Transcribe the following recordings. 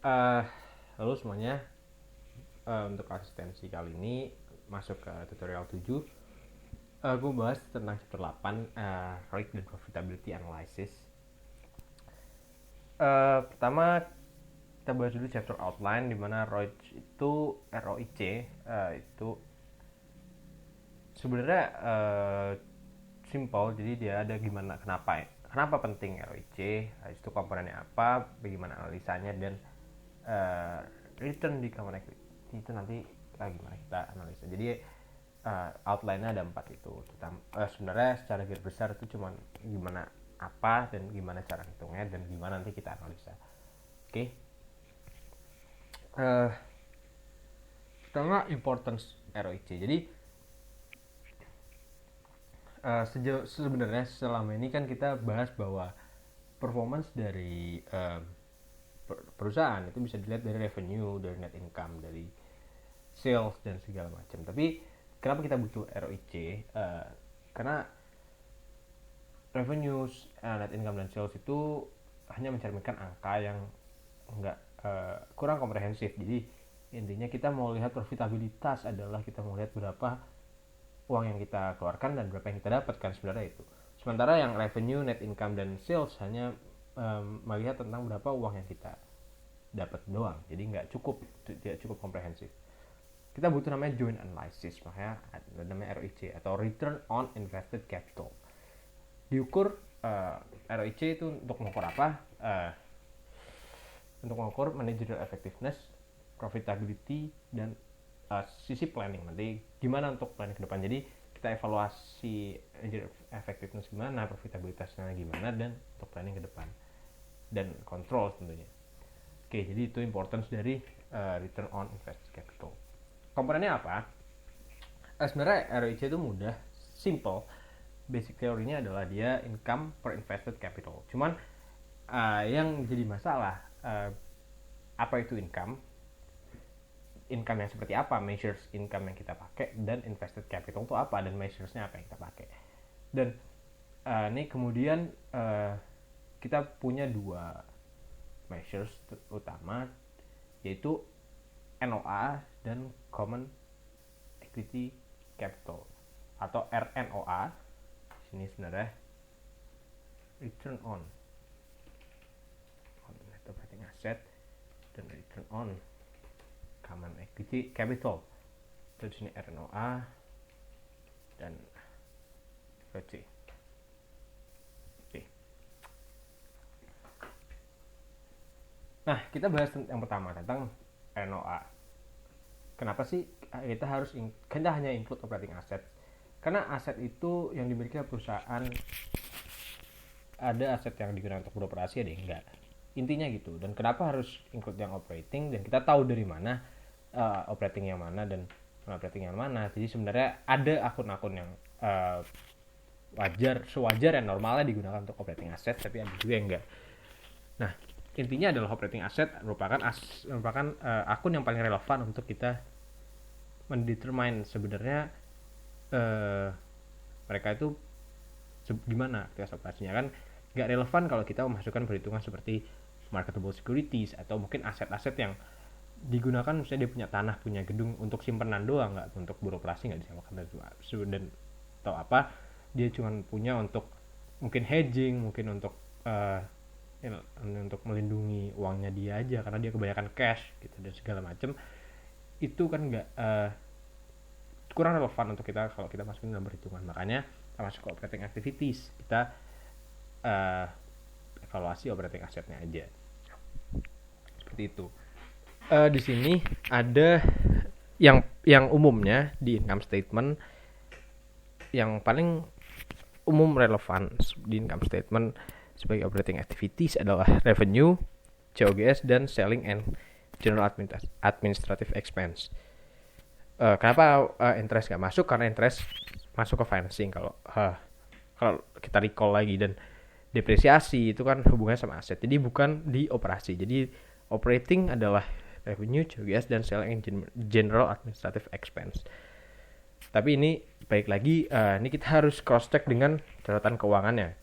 Uh, Halo semuanya, untuk asistensi kali ini masuk ke tutorial 7. Gue bahas tentang chapter 8, ROIC dan Profitability Analysis. Pertama kita bahas dulu chapter outline, di mana ROIC itu itu sebenarnya simple. Jadi dia ada kenapa penting ROIC, itu komponennya apa, bagaimana analisanya, dan return di common equity itu nanti gimana kita analisa. Jadi outline-nya ada 4 itu. Sebenarnya secara garis besar itu cuma gimana apa dan gimana cara hitungnya dan gimana nanti kita analisa. Oke. Pertama, importance ROIC. Jadi sebenarnya selama ini kan kita bahas bahwa performance dari perusahaan itu bisa dilihat dari revenue, dari net income, dari sales dan segala macam. Tapi kenapa kita butuh ROIC? Karena revenue, net income dan sales itu hanya mencerminkan angka yang kurang komprehensif. Jadi intinya kita mau lihat profitabilitas adalah kita mau lihat berapa uang yang kita keluarkan dan berapa yang kita dapatkan sebenarnya itu. Sementara yang revenue, net income dan sales hanya melihat tentang berapa uang yang kita dapat doang. Jadi tidak cukup komprehensif. Kita butuh namanya joint analysis, makanya namanya ROIC atau return on invested capital. Diukur ROIC itu untuk mengukur apa? Untuk mengukur managerial effectiveness, profitability, dan sisi planning. Nanti gimana untuk planning ke depan. Jadi kita evaluasi effectiveness gimana, profitabilitasnya gimana, dan untuk planning ke depan dan control tentunya. Oke, jadi itu importance dari return on invested capital. Komponennya apa? Sebenarnya ROIC itu mudah, simple. Basic teorinya adalah dia income per invested capital. Cuman yang jadi masalah, apa itu income? Income yang seperti apa? Measures income yang kita pakai, dan invested capital itu apa, dan measuresnya apa yang kita pakai. Dan ini kemudian kita punya dua measures utama, yaitu NOA dan Common Equity Capital atau RNOA. Sini sebenarnya return on net operating asset dan return on Common Equity Capital. Terus sini RNOA dan ROIC. Nah, kita bahas yang pertama tentang NOA. Kenapa sih kita hanya include operating asset? Karena aset itu yang dimiliki perusahaan, ada aset yang digunakan untuk beroperasi, ada yang enggak. Intinya gitu. Dan kenapa harus include yang operating, dan kita tahu dari mana operating yang mana dan non-operating yang mana. Jadi sebenarnya ada akun-akun yang sewajar yang normalnya digunakan untuk operating asset, tapi ada juga yang enggak. Nah, intinya adalah operating asset merupakan akun yang paling relevan untuk kita mendetermine sebenarnya mereka itu gimana aktivitas operasinya. Kan nggak relevan kalau kita memasukkan perhitungan seperti marketable securities atau mungkin aset-aset yang digunakan, misalnya dia punya tanah, punya gedung untuk simpanan doang, nggak untuk beroperasi, nggak disamakan. Dan atau apa, dia cuma punya untuk mungkin hedging, mungkin untuk melindungi uangnya dia aja karena dia kebanyakan cash gitu dan segala macam. Itu kan nggak kurang relevan untuk kita kalau kita masukin dalam perhitungan. Makanya kita masuk ke operating activities, kita evaluasi operating asetnya aja seperti itu. Di sini ada yang umumnya di income statement, yang paling umum relevan di income statement sebagai operating activities adalah revenue, COGS, dan selling and general administrative expense. Kenapa interest nggak masuk? Karena interest masuk ke financing. Kalau kita recall lagi, dan depresiasi itu kan hubungannya sama aset, jadi bukan di operasi. Jadi operating adalah revenue, COGS, dan selling and general administrative expense. Tapi ini baik lagi, ini kita harus cross check dengan catatan keuangannya.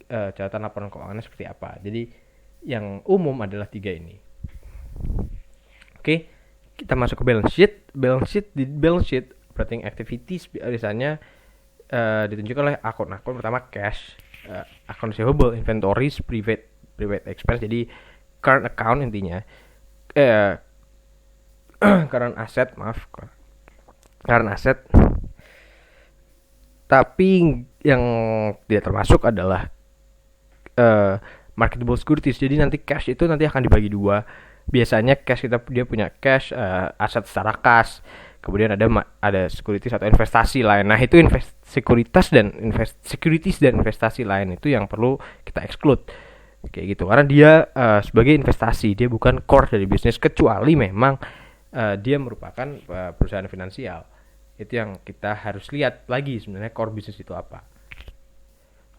Catatan laporan keuangannya seperti apa. Jadi yang umum adalah 3 ini. Oke, kita masuk ke balance sheet. Di balance sheet operating activities biasanya ditunjukkan oleh akun-akun pertama cash, account receivable, inventories, private expense. Jadi current account intinya, current asset. Tapi yang tidak termasuk adalah marketable securities. Jadi nanti cash itu nanti akan dibagi dua. Biasanya cash dia punya cash, aset secara kas. Kemudian ada securities atau investasi lain. Nah, itu securities dan investasi lain itu yang perlu kita exclude. Kayak gitu. Karena dia sebagai investasi, dia bukan core dari bisnis, kecuali memang dia merupakan perusahaan finansial. Itu yang kita harus lihat lagi sebenarnya core bisnis itu apa.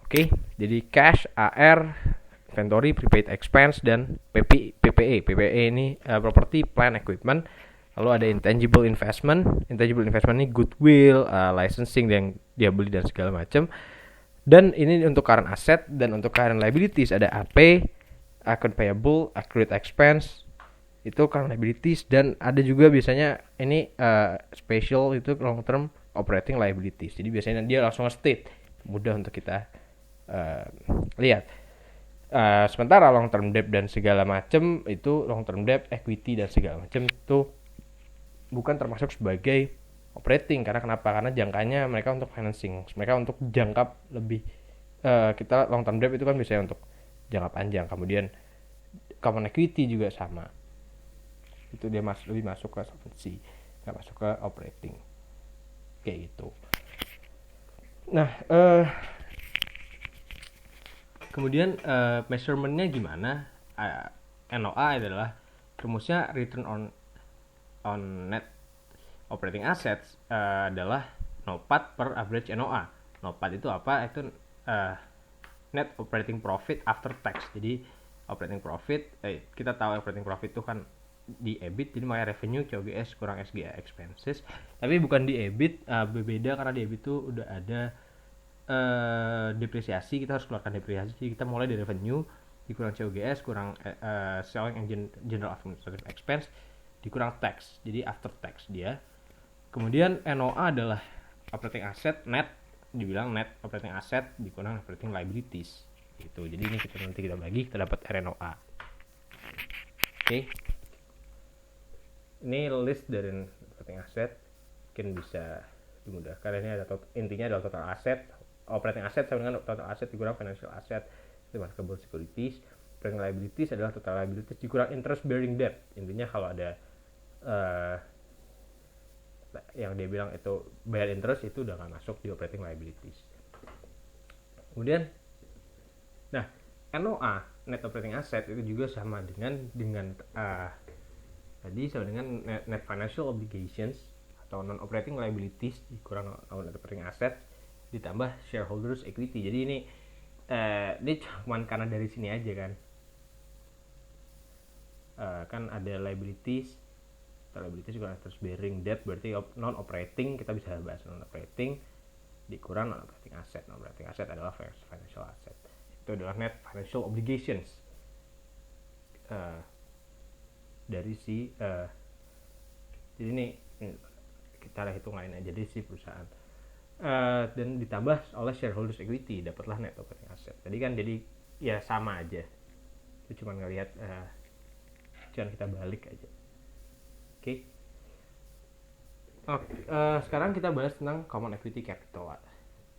Oke, jadi cash, AR, inventory, prepaid expense, dan PPE. PPE ini property, plant, equipment. Lalu ada intangible investment. Intangible investment ini goodwill, licensing yang dia beli dan segala macam. Dan ini untuk current asset, dan untuk current liabilities ada AP, account payable, accrued expense, itu current liabilities. Dan ada juga biasanya ini special, itu long term operating liabilities. Jadi biasanya dia langsung state, mudah untuk kita lihat. Sementara long term debt dan segala macam itu, long term debt, equity dan segala macam itu bukan termasuk sebagai operating. Karena kenapa? Karena jangkanya mereka untuk financing, mereka untuk jangka lebih. Kita long term debt itu kan biasanya untuk jangka panjang. Kemudian common equity juga sama, itu dia lebih masuk ke solvency, nggak masuk ke operating kayak gitu. Nah, kemudian measurementnya gimana? NOA adalah rumusnya return on net operating assets, adalah NOPAT per average NOA. NOPAT itu apa? Itu net operating profit after tax. Jadi operating profit, kita tahu operating profit itu kan di EBIT, jadi makanya revenue COGS kurang SG&A expenses. Tapi bukan di EBIT, berbeda karena di EBIT itu udah ada depresiasi, kita harus keluarkan depresiasi. Jadi kita mulai dari revenue dikurang COGS, kurang selling and general administrative expense, dikurang tax, jadi after tax dia. Kemudian NOA adalah operating asset net, dibilang net operating asset dikurang operating liabilities gitu. Jadi ini nanti kita bagi, kita dapat RNOA. Oke. Ini list dari operating asset, mungkin bisa dimudahkan. Ini ada intinya adalah total asset. Operating asset sama dengan total asset dikurang financial asset, itu marketable securities. Operating liabilities adalah total liabilities dikurang interest bearing debt. Intinya kalau ada yang dia bilang itu bayar interest, itu udah nggak masuk di operating liabilities. Kemudian, nah NOA net operating asset itu juga sama dengan tadi sama dengan net financial obligations atau non operating liabilities dikurang net operating asset ditambah shareholders equity. Jadi ini cuma karena dari sini aja kan. Kan ada liabilities juga terus bearing debt, berarti non operating, kita bisa bahas non operating dikurang non operating asset. Non operating asset adalah financial asset, itu adalah net financial obligations dari si jadi ini kita hitung lain aja dari si perusahaan, dan ditambah oleh shareholders equity, dapatlah net operating asset. Tadi kan jadi ya sama aja, itu cuma ngelihat jangan kita balik aja. Oke. Sekarang kita bahas tentang common equity capital.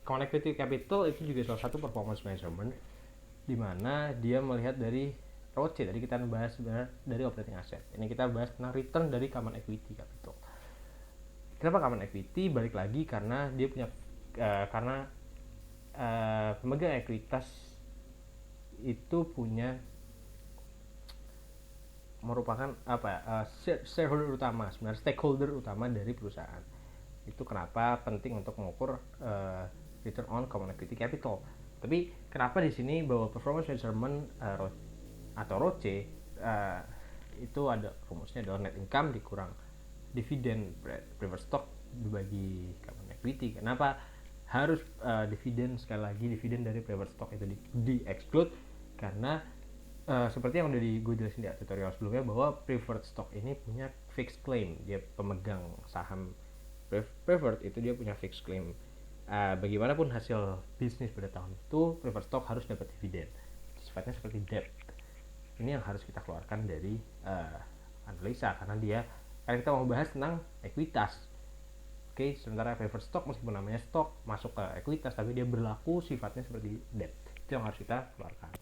Common equity capital itu juga salah satu performance measurement, di mana dia melihat dari ROCE. Tadi kita bahas dari operating asset. Ini kita bahas tentang return dari common equity capital. Kenapa common equity? Balik lagi karena dia punya karena pemegang ekuitas itu merupakan shareholder utama, sebenarnya stakeholder utama dari perusahaan. Itu kenapa penting untuk mengukur return on common equity capital. Tapi kenapa di sini bahwa performance measurement atau ROCE itu ada rumusnya adalah net income dikurang dividen preferred stock dibagi common equity. Kenapa harus dividen? Sekali lagi, dividen dari preferred stock itu di exclude karena seperti yang udah gue jelasin di tutorial sebelumnya, bahwa preferred stock ini punya fixed claim. Dia pemegang saham preferred itu dia punya fixed claim. Bagaimanapun hasil bisnis pada tahun itu, preferred stock harus dapat dividen. Sifatnya seperti debt. Ini yang harus kita keluarkan dari analisa, karena kita mau bahas tentang ekuitas. Oke, sementara preferred stock meskipun namanya stock masuk ke ekuitas, tapi dia berlaku sifatnya seperti debt. Itu yang harus kita keluarkan.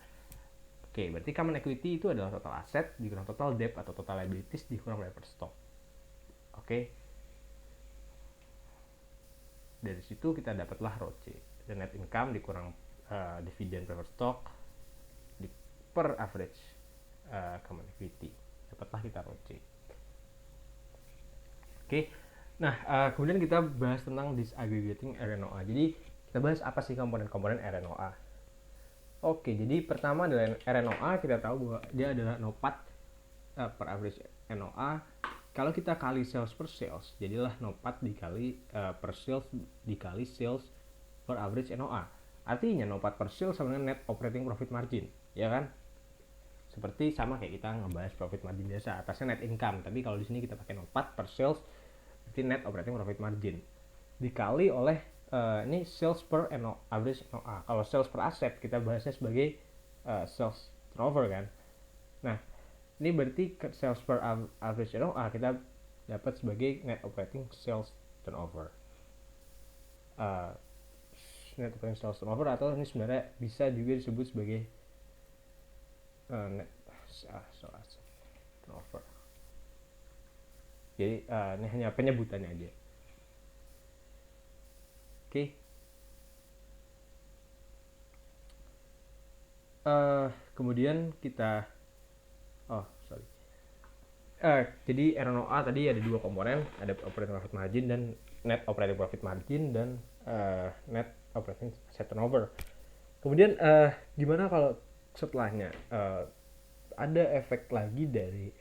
Oke, berarti common equity itu adalah total aset dikurang total debt atau total liabilities dikurang preferred stock. Oke. Dari situ kita dapatlah ROCE. The net income dikurang dividen preferred stock per average common equity. Dapatlah kita ROCE. Oke. Nah, kemudian kita bahas tentang disaggregating RNOA. Jadi, kita bahas apa sih komponen-komponen RNOA. Oke, jadi pertama adalah RNOA. Kita tahu bahwa dia adalah NOPAT per average NOA. Kalau kita kali sales per sales, jadilah NOPAT dikali per sales dikali sales per average NOA. Artinya NOPAT per sales sama dengan net operating profit margin, ya kan? Seperti sama kayak kita ngebahas profit margin biasa, atasnya net income. Tapi kalau di sini kita pakai NOPAT per sales, berarti net operating profit margin dikali oleh ini sales per average NOA. Kalau sales per aset kita bahasnya sebagai sales turnover kan. Nah, ini berarti sales per average NOA kita dapat sebagai net operating sales turnover. Net operating sales turnover, atau ini sebenarnya bisa juga disebut sebagai net sales turnover. Jadi ini hanya penyebutannya aja. Oke. Kemudian kita jadi RNOA tadi ada dua komponen, ada operating profit margin dan net operating profit margin dan net operating asset turnover. Kemudian gimana kalau setelahnya ada efek lagi dari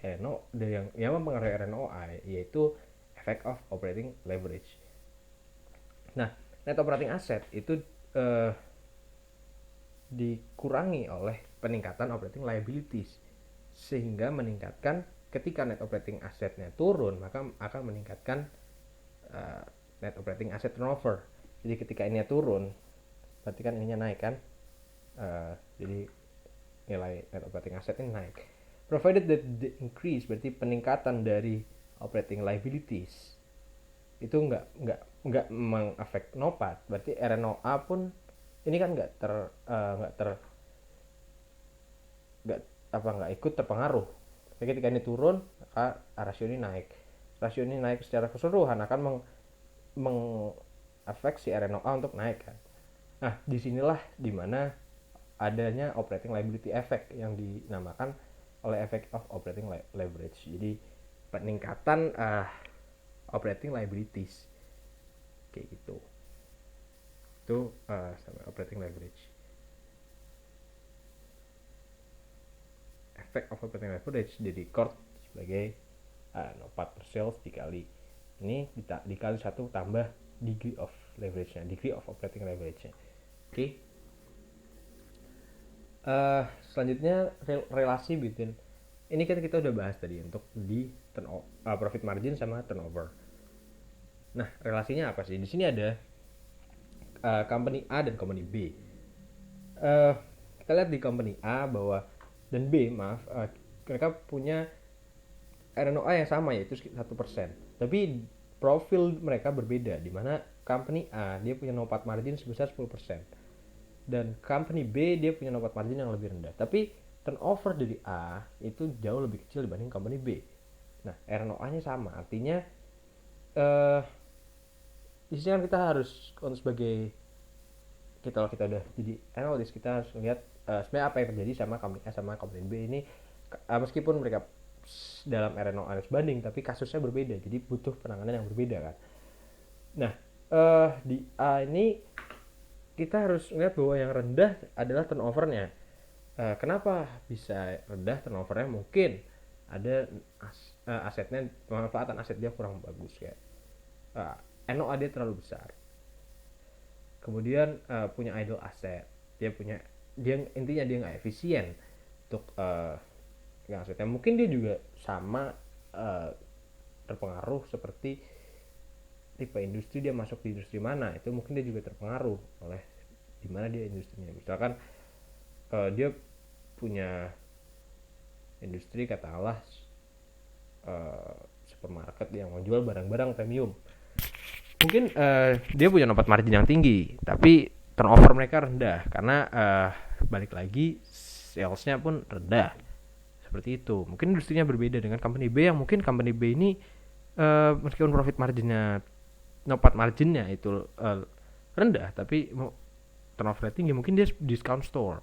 yang mempengaruhi RNOA, yaitu effect of operating leverage. Nah, net operating asset itu dikurangi oleh peningkatan operating liabilities, sehingga meningkatkan ketika net operating assetnya turun, maka akan meningkatkan net operating asset turnover. Jadi ketika ini turun, berarti kan ininya naik kan, jadi nilai net operating asset ini naik. Provided that the increase, berarti peningkatan dari operating liabilities itu nggak mengafek NOPAT, berarti RNOA pun ini kan nggak ikut terpengaruh. Jadi ketika ini turun, maka rasio ini naik. Rasio ini naik secara keseluruhan akan mengafek si RNOA untuk naik kan. Nah, disinilah dimana adanya operating liability effect yang dinamakan oleh effect of operating leverage. Jadi peningkatan operating liabilities kayak gitu. Itu sama operating leverage. Effect of operating leverage di-record sebagai NOPAT per sales dikali ini dikali 1 tambah degree of leverage-nya, degree of operating leverage-nya. Oke. Selanjutnya relasi between ini kan kita udah bahas tadi untuk di profit margin sama turnover. Nah, relasinya apa sih? Di sini ada company A dan company B. Kita lihat di company A dan B, mereka punya RNOA yang sama, yaitu 1%. Tapi profil mereka berbeda, di mana company A dia punya NOPAT margin sebesar 10%. Dan company B dia punya NOPAT margin yang lebih rendah. Tapi turnover dari A itu jauh lebih kecil dibanding company B. Nah, RNOA-nya sama, artinya di sini kan kita harus sebagai kalau kita udah jadi analis, kita harus melihat sebenarnya apa yang terjadi sama company A sama company B ini, meskipun mereka dalam RNOA sebanding, tapi kasusnya berbeda, jadi butuh penanganan yang berbeda kan. Nah, di A ini kita harus melihat bahwa yang rendah adalah turnovernya. Kenapa bisa rendah turnovernya? Mungkin ada asetnya, pemanfaatan aset dia kurang bagus ya. NOA dia terlalu besar. Kemudian punya idle asset, dia intinya dia nggak efisien. untuk asetnya. Mungkin dia juga sama terpengaruh seperti tipe industri, dia masuk di industri mana, itu mungkin dia juga terpengaruh oleh di mana dia industrinya. Misalkan dia punya industri katakanlah supermarket yang menjual barang-barang premium, mungkin dia punya dapat margin yang tinggi tapi turnover mereka rendah karena balik lagi salesnya pun rendah. Seperti itu. Mungkin industrinya berbeda dengan company B, yang mungkin company B ini meskipun profit marginnya, dapat marginnya itu rendah tapi turnover tinggi. Mungkin dia discount store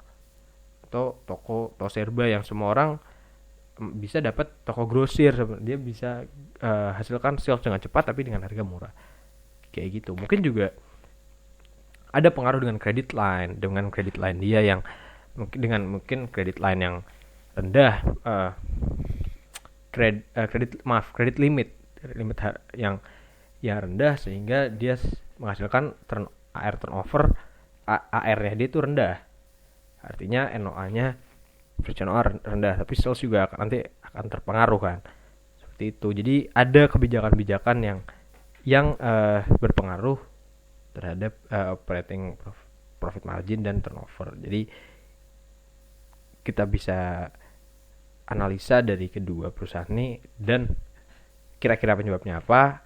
atau toko serba yang semua orang bisa dapat, toko grosir, dia bisa hasilkan sales dengan cepat tapi dengan harga murah kayak gitu. Mungkin juga ada pengaruh dengan credit line dia yang mungkin credit line yang rendah, credit limit yang rendah sehingga dia menghasilkan turnover AR-nya dia itu rendah, artinya NOA-nya rendah tapi sales juga nanti akan terpengaruh kan, seperti itu. Jadi ada kebijakan-kebijakan yang berpengaruh terhadap operating profit margin dan turnover. Jadi kita bisa analisa dari kedua perusahaan ini dan kira-kira penyebabnya apa.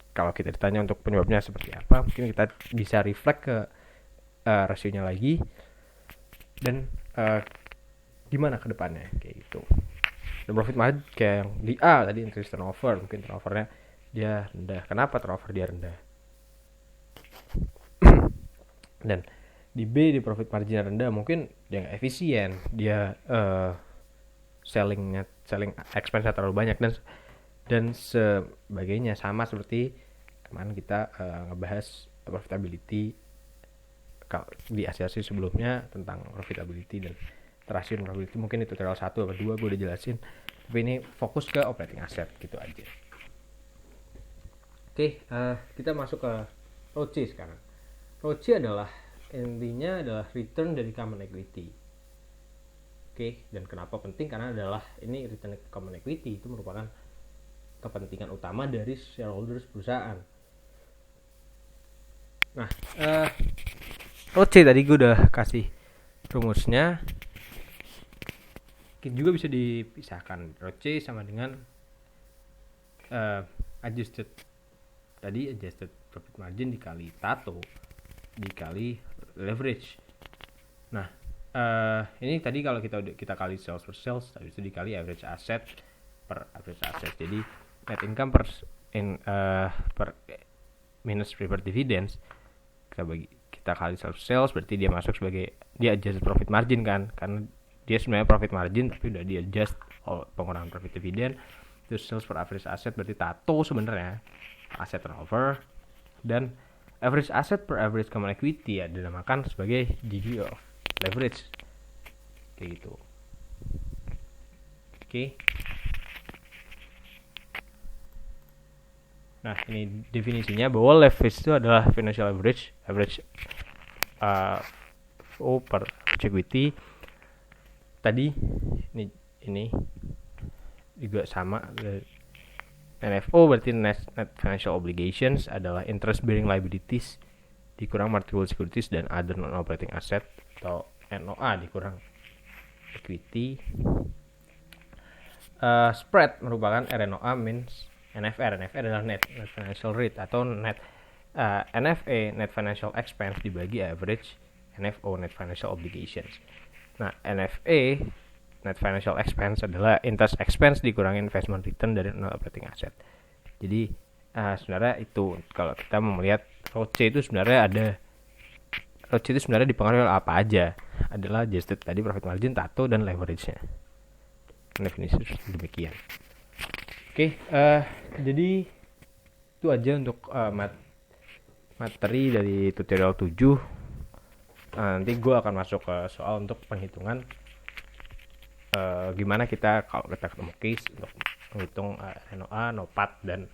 Kalau kita ditanya untuk penyebabnya seperti apa, mungkin kita bisa reflect ke rasionya lagi dan gimana ke depannya kayak gitu. Dan profit margin kayak yang di A tadi, increase turnover, mungkin turnovernya dia rendah. Kenapa turnover dia rendah? Dan di B, di profit margin rendah, mungkin dia nggak efisien, dia selling expense terlalu banyak dan sebagainya. Sama seperti kemarin kita ngebahas profitability di sesi sebelumnya tentang profitability dan rasio profitability. Mungkin itu tutorial 1 atau 2 gue udah jelasin, tapi ini fokus ke operating asset gitu aja. Oke, kita masuk ke ROCE sekarang. ROCE adalah intinya adalah return dari common equity. Oke, dan kenapa penting? Karena ini return common equity itu merupakan kepentingan utama dari shareholders perusahaan. Nah, ROCE tadi gue udah kasih rumusnya. Juga bisa dipisahkan, ROCE sama dengan adjusted profit margin dikali TATO dikali leverage. Nah, ini tadi kalau kita kali sales per sales, habis itu dikali average asset per average asset. Jadi net income per minus preferred dividends kita kali sales, berarti dia masuk sebagai dia adjusted profit margin kan, karena dia sebenarnya profit margin tapi udah di adjust pengurangan profit dividend. Terus sales per average asset berarti TATO sebenarnya asset turnover, dan average asset per average common equity ya dinamakan sebagai degree of leverage kayak gitu. Oke. Nah, ini definisinya bahwa leverage itu adalah financial average FO per equity. Tadi ini juga sama, NFO berarti net financial obligations adalah interest bearing liabilities dikurang marketable securities dan other non operating asset, atau NOA dikurang equity. Spread merupakan RNOA minus NFR. NFR adalah net financial rate atau NFA net financial expense dibagi average NFO net financial obligations. Nah, NFA net financial expense adalah interest expense dikurangi investment return dari non operating asset. Jadi sebenarnya itu kalau kita mau melihat ROCE itu sebenarnya dipengaruhi oleh apa aja? Adalah adjusted tadi profit margin, TATO, dan leverage-nya. Definisi demikian. Oke, jadi itu aja untuk materi dari tutorial 7. Nanti gue akan masuk ke soal untuk penghitungan gimana kita kalau kita ketemu case untuk menghitung NOA, NOPAT, dan